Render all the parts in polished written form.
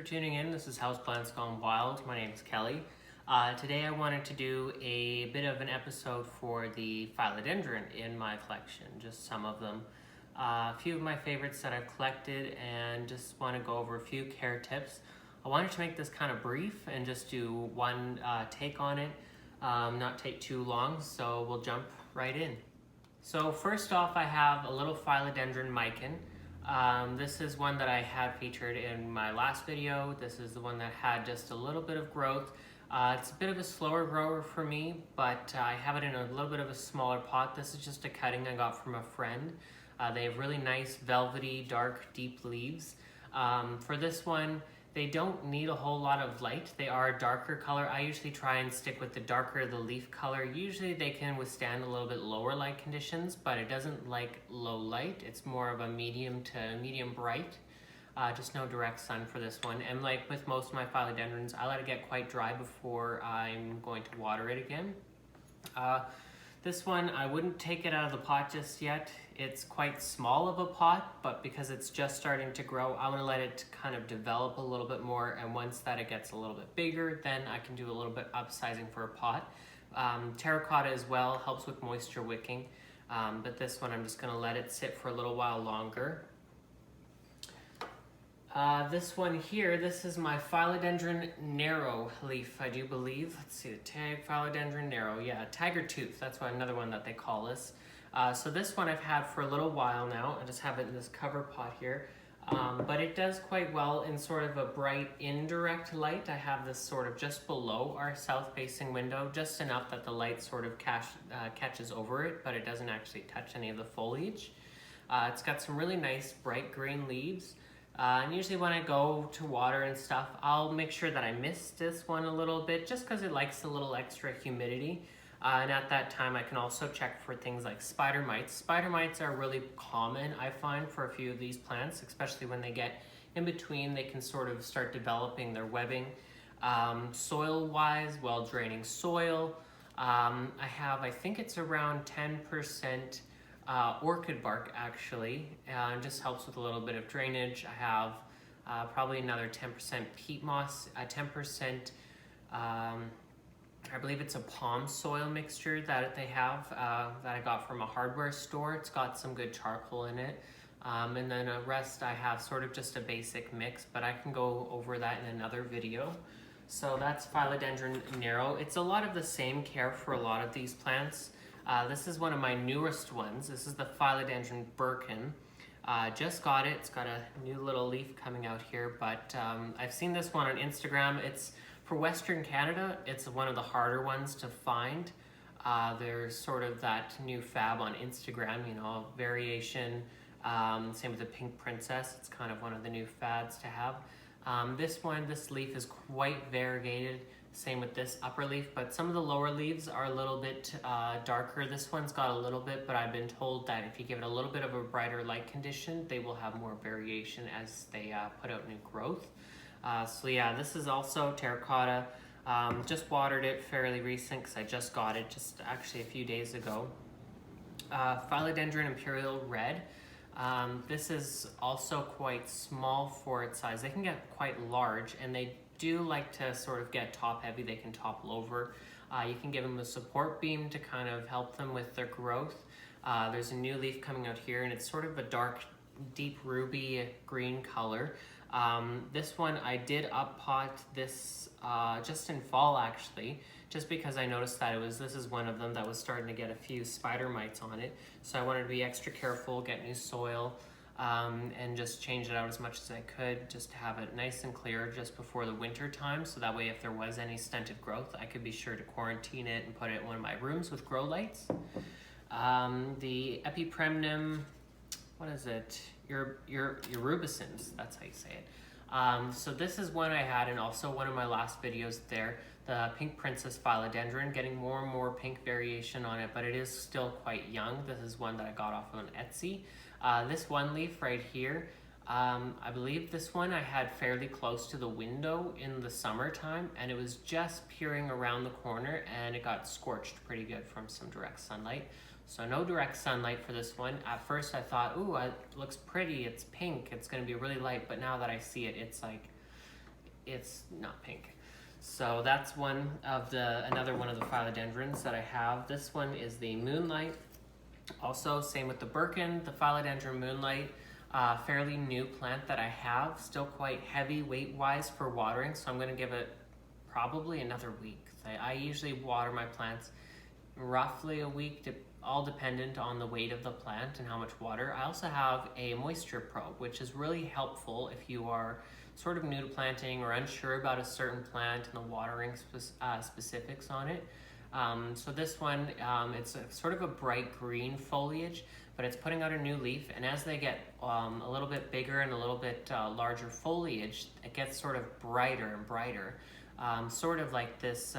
for tuning in. This is Houseplants Gone Wild. My name is Kelly. Today I wanted to do a bit of an episode for the Philodendron in my collection, just some of them. A few of my favorites that I've collected, and just want to go over a few care tips. I wanted to make this kind of brief and just do one take on it, not take too long, so we'll jump right in. So first off, I have a little Philodendron Micin. This is one that I had featured in my last video. This is the one that had just a little bit of growth. It's a bit of a slower grower for me, but I have it in a little bit of a smaller pot. This is just a cutting I got from a friend. They have really nice velvety, dark, deep leaves. For this one, they don't need a whole lot of light. They are a darker color. I usually try and stick with the darker the leaf color. Usually they can withstand a little bit lower light conditions, but it doesn't like low light. It's more of a medium to medium bright. Just no direct sun for this one. And like with most of my philodendrons, I let it get quite dry before I'm going to water it again. This one, I wouldn't take it out of the pot just yet. It's quite small of a pot, but because it's just starting to grow, I want to let it kind of develop a little bit more, and once that it gets a little bit bigger, then I can do a little bit upsizing for a pot. Terracotta as well helps with moisture wicking, but this one I'm just going to let it sit for a little while longer. This one here, this is my Philodendron narrow leaf, I do believe. Let's see the tag, Philodendron narrow. Yeah, tiger tooth, that's another one that they call this. So this one I've had for a little while now. I just have it in this cover pot here. But it does quite well in sort of a bright indirect light. I have this sort of just below our south-facing window, just enough that the light sort of catches over it, but it doesn't actually touch any of the foliage. It's got some really nice bright green leaves. And usually when I go to water and stuff, I'll make sure that I mist this one a little bit just because it likes a little extra humidity. And at that time, I can also check for things like spider mites. Spider mites are really common, I find, for a few of these plants, especially when they get in between. They can sort of start developing their webbing. Soil-wise, well-draining soil. I think it's around 10% orchid bark, actually. Just helps with a little bit of drainage. I have probably another 10% peat moss, 10% I believe it's a palm soil mixture that they have that I got from a hardware store. It's got some good charcoal in it. And then the rest I have sort of just a basic mix, but I can go over that in another video. So that's Philodendron narrow. It's a lot of the same care for a lot of these plants. This is one of my newest ones. This is the Philodendron Birkin. Just got it. It's got a new little leaf coming out here, but I've seen this one on Instagram. It's for Western Canada. It's one of the harder ones to find. There's sort of that new fab on Instagram, you know, variation. Same with the Pink Princess. It's kind of one of the new fads to have. This leaf is quite variegated. Same with this upper leaf, but some of the lower leaves are a little bit darker. This one's got a little bit, but I've been told that if you give it a little bit of a brighter light condition, they will have more variation as they put out new growth. So yeah, this is also terracotta. Just watered it fairly recent because I just got it just actually a few days ago. Philodendron Imperial Red. This is also quite small for its size. They can get quite large, and they do like to sort of get top heavy. They can topple over. You can give them a support beam to kind of help them with their growth. There's a new leaf coming out here, and it's sort of a dark, deep ruby green color. This one I did up pot this just in fall, actually, just because I noticed that this is one of them that was starting to get a few spider mites on it. So I wanted to be extra careful, get new soil, and just change it out as much as I could, just to have it nice and clear just before the winter time. So that way, if there was any stunted growth, I could be sure to quarantine it and put it in one of my rooms with grow lights. The Epipremnum, what is it? Your rubicins, that's how you say it. So this is one I had, and also one of my last videos there, the Pink Princess Philodendron, getting more and more pink variation on it, but it is still quite young. This is one that I got off of an Etsy. This one leaf right here, I believe this one I had fairly close to the window in the summertime, and it was just peering around the corner, and it got scorched pretty good from some direct sunlight. So no direct sunlight for this one. At first I thought, ooh, it looks pretty, it's pink, it's gonna be really light, but now that I see it, it's like it's not pink. So that's another one of the philodendrons that I have. This one is the Moonlight. Also, same with the Birkin, the Philodendron Moonlight. Fairly new plant that I have, still quite heavy weight-wise for watering, so I'm going to give it probably another week. I usually water my plants roughly a week, all dependent on the weight of the plant and how much water. I also have a moisture probe, which is really helpful if you are sort of new to planting or unsure about a certain plant and the watering specifics on it. So this one, it's sort of a bright green foliage, but it's putting out a new leaf, and as they get a little bit bigger and a little bit larger foliage, it gets sort of brighter and brighter. Sort of like this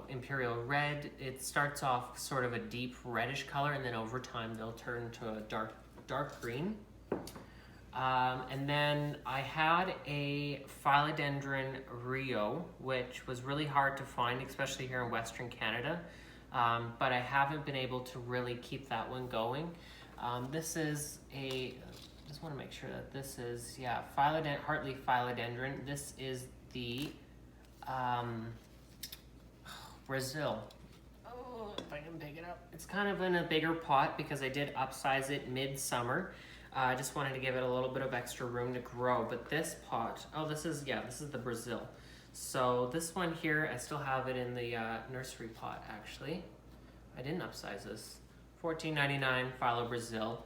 imperial red. It starts off sort of a deep reddish color, and then over time they'll turn to a dark green. And then I had a Philodendron Rio, which was really hard to find, especially here in Western Canada. But I haven't been able to really keep that one going. This is just want to make sure that this is, Hartley Philodendron. This is the Brazil. Oh, if I can pick it up. It's kind of in a bigger pot because I did upsize it mid-summer. I just wanted to give it a little bit of extra room to grow. But this pot, this is the Brazil. So this one here, I still have it in the nursery pot actually. I didn't upsize this. $14.99 Phyllo Brazil.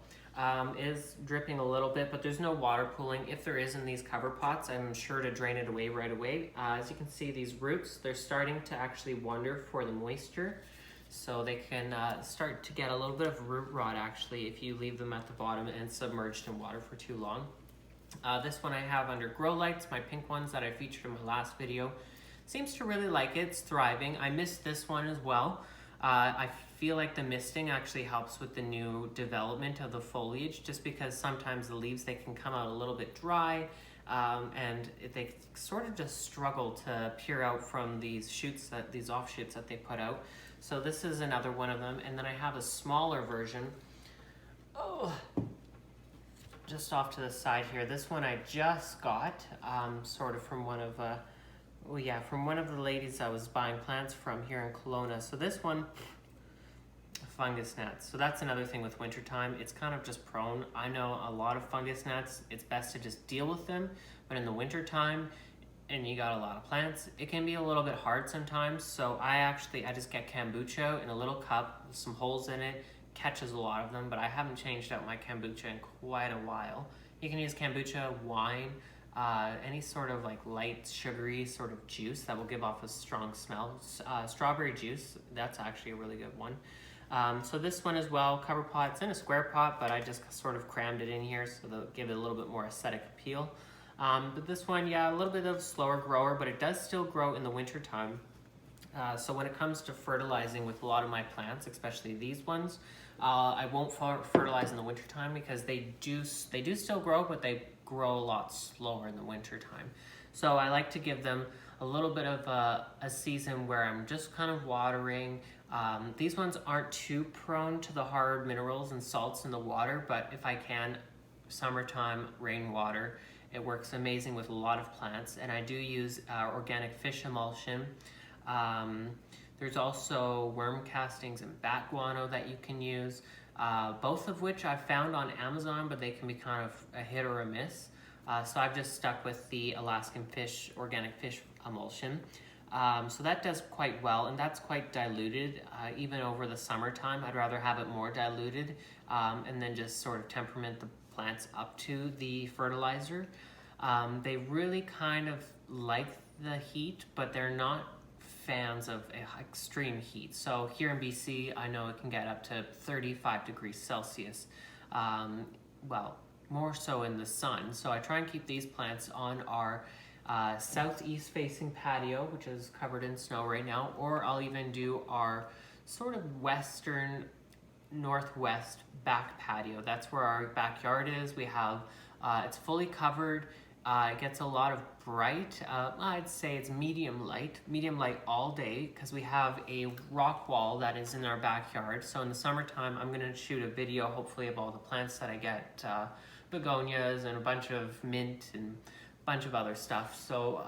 Is dripping a little bit, but there's no water pooling. If there is in these cover pots, I'm sure to drain it away right away. As you can see, these roots, they're starting to actually wander for the moisture. So they can start to get a little bit of root rot actually if you leave them at the bottom and submerged in water for too long. This one I have under grow lights, my pink ones that I featured in my last video. Seems to really like it, it's thriving. I missed this one as well. I feel like the misting actually helps with the new development of the foliage, just because sometimes the leaves, they can come out a little bit dry, and they sort of just struggle to peer out from these offshoots that they put out. So this is another one of them, and then I have a smaller version. Just off to the side here. This one I just got, sort of from one of the ladies I was buying plants from here in Kelowna. So this one, Fungus Gnats. So that's another thing with wintertime. It's kind of just prone. I know a lot of fungus gnats, it's best to just deal with them. But in the wintertime, and you got a lot of plants, it can be a little bit hard sometimes. So I just get kombucha in a little cup with some holes in it. Catches a lot of them, but I haven't changed out my kombucha in quite a while. You can use kombucha, wine, any sort of like light sugary sort of juice that will give off a strong smell. Strawberry juice, that's actually a really good one. So this one as well, cover pot. It's in a square pot, but I just sort of crammed it in here so to give it a little bit more aesthetic appeal. But this one, a little bit of a slower grower, but it does still grow in the winter time. So when it comes to fertilizing with a lot of my plants, especially these ones, I won't fertilize in the wintertime because they do still grow, but they grow a lot slower in the wintertime. So I like to give them a little bit of a season where I'm just kind of watering. These ones aren't too prone to the hard minerals and salts in the water, but if I can, summertime rainwater, it works amazing with a lot of plants. And I do use organic fish emulsion. There's also worm castings and bat guano that you can use, both of which I've found on Amazon, but they can be kind of a hit or a miss. So I've just stuck with the Alaskan fish, organic fish emulsion. So that does quite well, and that's quite diluted. Even over the summertime, I'd rather have it more diluted, and then just sort of temperament the plants up to the fertilizer. They really kind of like the heat, but they're not fans of extreme heat. So here in BC, I know it can get up to 35 degrees Celsius. Well, more so in the sun. So I try and keep these plants on our southeast facing patio, which is covered in snow right now, or I'll even do our sort of western northwest back patio. That's where our backyard is. We have, it's fully covered. It gets a lot of bright, I'd say it's medium light all day, because we have a rock wall that is in our backyard. So in the summertime, I'm going to shoot a video hopefully of all the plants that I get, begonias and a bunch of mint and a bunch of other stuff. So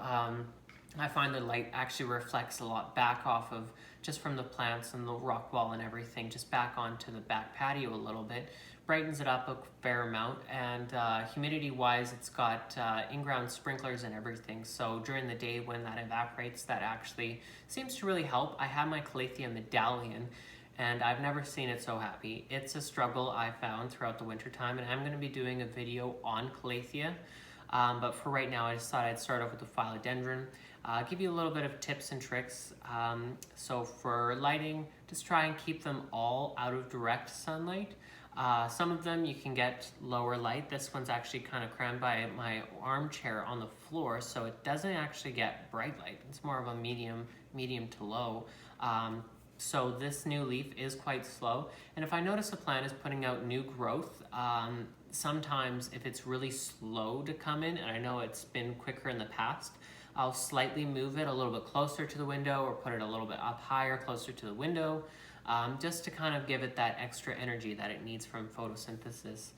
I find the light actually reflects a lot back off of, just from the plants and the rock wall and everything, just back onto the back patio a little bit. Brightens it up a fair amount, and humidity wise it's got in-ground sprinklers and everything, so during the day when that evaporates, that actually seems to really help. I have my Calathea medallion and I've never seen it so happy. It's a struggle I found throughout the winter time, and I'm going to be doing a video on Calathea, but for right now I just thought I'd start off with the Philodendron. Give you a little bit of tips and tricks. So for lighting, just try and keep them all out of direct sunlight. Some of them you can get lower light. This one's actually kind of crammed by my armchair on the floor, so it doesn't actually get bright light. It's more of a medium to low. So this new leaf is quite slow, and if I notice a plant is putting out new growth, sometimes if it's really slow to come in, and I know it's been quicker in the past, I'll slightly move it a little bit closer to the window or put it a little bit up higher, closer to the window, just to kind of give it that extra energy that it needs from photosynthesis.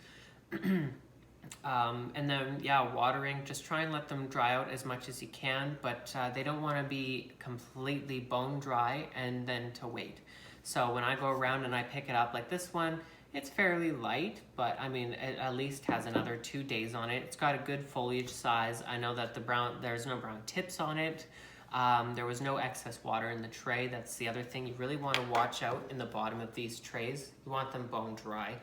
And then, yeah, watering, just try and let them dry out as much as you can, but they don't want to be completely bone dry and then to wait. So when I go around and I pick it up, like this one, it's fairly light, but I mean, it at least has another 2 days on it. It's got a good foliage size. I know that there's no brown tips on it. There was no excess water in the tray. That's the other thing. You really want to watch out in the bottom of these trays. You want them bone dry.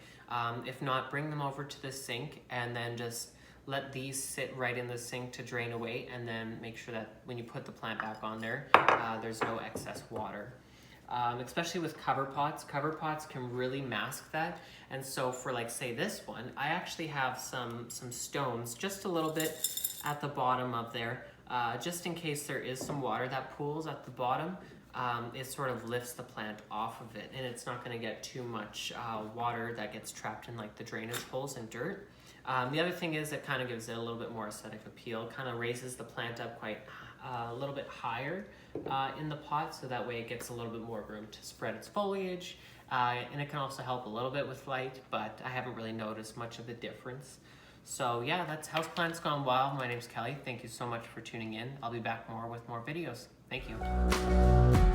If not, bring them over to the sink and then just let these sit right in the sink to drain away, and then make sure that when you put the plant back on there, there's no excess water. Especially with cover pots can really mask that. And so for, like, say this one, I actually have some stones just a little bit at the bottom of there, just in case there is some water that pools at the bottom. It sort of lifts the plant off of it, and it's not going to get too much water that gets trapped in, like, the drainage holes and dirt. The other thing is it kind of gives it a little bit more aesthetic appeal, kind of raises the plant up quite a little bit higher in the pot, so that way it gets a little bit more room to spread its foliage, and it can also help a little bit with light, but I haven't really noticed much of a difference. So yeah, that's Houseplants Gone Wild. My name's Kelly. Thank you so much for tuning in. I'll be back with more videos. Thank you.